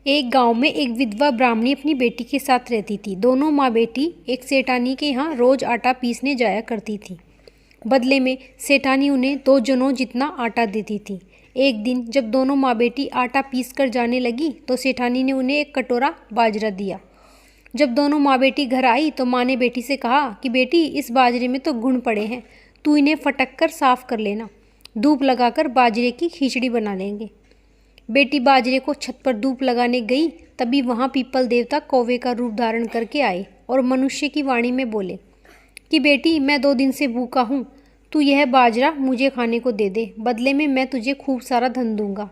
एक गांव में एक विधवा ब्राह्मणी अपनी बेटी के साथ रहती थी। दोनों माँ बेटी एक सेठानी के यहाँ रोज आटा पीसने जाया करती थी। बदले में सेठानी उन्हें 2 जनों जितना आटा देती थी। एक दिन जब दोनों माँ बेटी आटा पीस कर जाने लगी तो सेठानी ने उन्हें एक कटोरा बाजरा दिया। जब दोनों माँ बेटी घर आई तो माँ ने बेटी से कहा कि बेटी, इस बाजरे में तो गुण पड़े हैं, तू इन्हें फटक कर साफ कर लेना। धूप लगाकर बाजरे की खिचड़ी बना लेंगे। बेटी बाजरे को छत पर धूप लगाने गई, तभी वहां पीपल देवता कौवे का रूप धारण करके आए और मनुष्य की वाणी में बोले कि बेटी, मैं 2 दिन से भूखा हूँ, तू यह बाजरा मुझे खाने को दे दे, बदले में मैं तुझे खूब सारा धन दूंगा।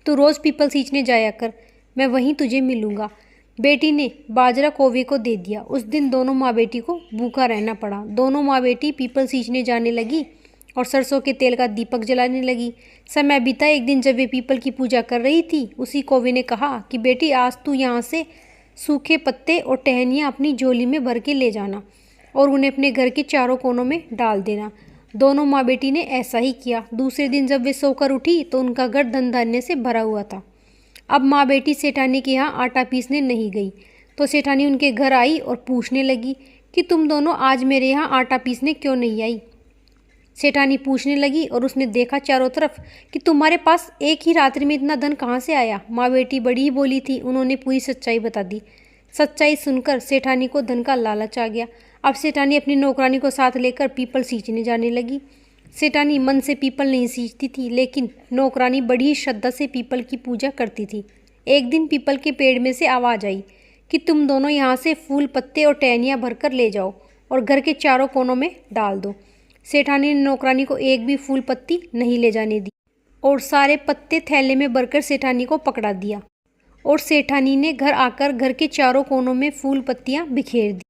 तू रोज़ पीपल सींचने जाया कर, मैं वहीं तुझे मिलूंगा। बेटी ने बाजरा कौवे को दे दिया। उस दिन दोनों माँ बेटी को भूखा रहना पड़ा। दोनों माँ बेटी पीपल सींचने जाने लगी और सरसों के तेल का दीपक जलाने लगी। समय बीता। एक दिन जब वे पीपल की पूजा कर रही थी, उसी कौवे ने कहा कि बेटी, आज तू यहाँ से सूखे पत्ते और टहनियाँ अपनी झोली में भर के ले जाना और उन्हें अपने घर के चारों कोनों में डाल देना। दोनों माँ बेटी ने ऐसा ही किया। दूसरे दिन जब वे सोकर उठी तो उनका घर धन धान्य से भरा हुआ था। अब माँ बेटी सेठानी के यहाँ आटा पीसने नहीं गई तो सेठानी उनके घर आई और पूछने लगी कि तुम दोनों आज मेरे यहाँ आटा पीसने क्यों नहीं आई। सेठानी पूछने लगी और उसने देखा चारों तरफ कि तुम्हारे पास एक ही रात्रि में इतना धन कहाँ से आया। माँ बेटी बड़ी ही बोली थी, उन्होंने पूरी सच्चाई बता दी। सच्चाई सुनकर सेठानी को धन का लालच आ गया। अब सेठानी अपनी नौकरानी को साथ लेकर पीपल सींचने जाने लगी। सेठानी मन से पीपल नहीं सींचती थी, लेकिन नौकरानी बड़ी ही श्रद्धा से पीपल की पूजा करती थी। एक दिन पीपल के पेड़ में से आवाज़ आई कि तुम दोनों यहाँ से फूल, पत्ते और टहनियाँ भरकर ले जाओ और घर के चारों कोनों में डाल दो। सेठानी ने नौकरानी को एक भी फूल पत्ती नहीं ले जाने दी और सारे पत्ते थैले में भरकर सेठानी को पकड़ा दिया और सेठानी ने घर आकर घर के चारों कोनों में फूल पत्तियां बिखेर दी।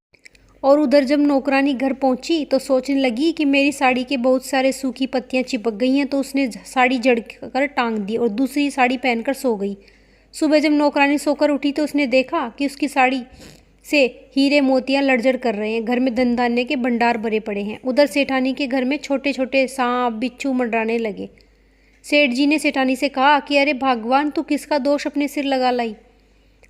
और उधर जब नौकरानी घर पहुंची तो सोचने लगी कि मेरी साड़ी के बहुत सारे सूखी पत्तियां चिपक गई हैं, तो उसने साड़ी जड़ कर टांग दी और दूसरी साड़ी पहनकर सो गई। सुबह जब नौकरानी सोकर उठी तो उसने देखा कि उसकी साड़ी से हीरे मोतियां लड़झड़ कर रहे हैं। घर में धन धान्य के भंडार भरे पड़े हैं। उधर सेठानी के घर में छोटे छोटे सांप बिच्छू मंडराने लगे। सेठ जी ने सेठानी से कहा कि अरे भगवान, तू किसका दोष अपने सिर लगा लाई।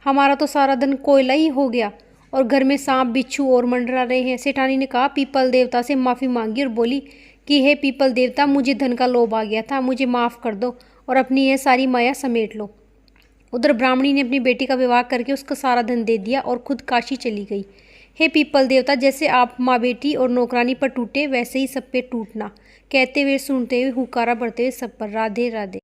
हमारा तो सारा धन कोयला ही हो गया और घर में सांप बिच्छू और मंडरा रहे हैं। सेठानी ने कहा, पीपल देवता से माफ़ी मांगी और बोली कि हे पीपल देवता, मुझे धन का लोभ आ गया था, मुझे माफ़ कर दो और अपनी यह सारी माया समेट लो। उधर ब्राह्मणी ने अपनी बेटी का विवाह करके उसका सारा धन दे दिया और खुद काशी चली गई। हे पीपल देवता, जैसे आप माँ बेटी और नौकरानी पर टूटे, वैसे ही सब पे टूटना। कहते हुए सुनते हुए हुकारा भरते हुए सब पर। राधे राधे।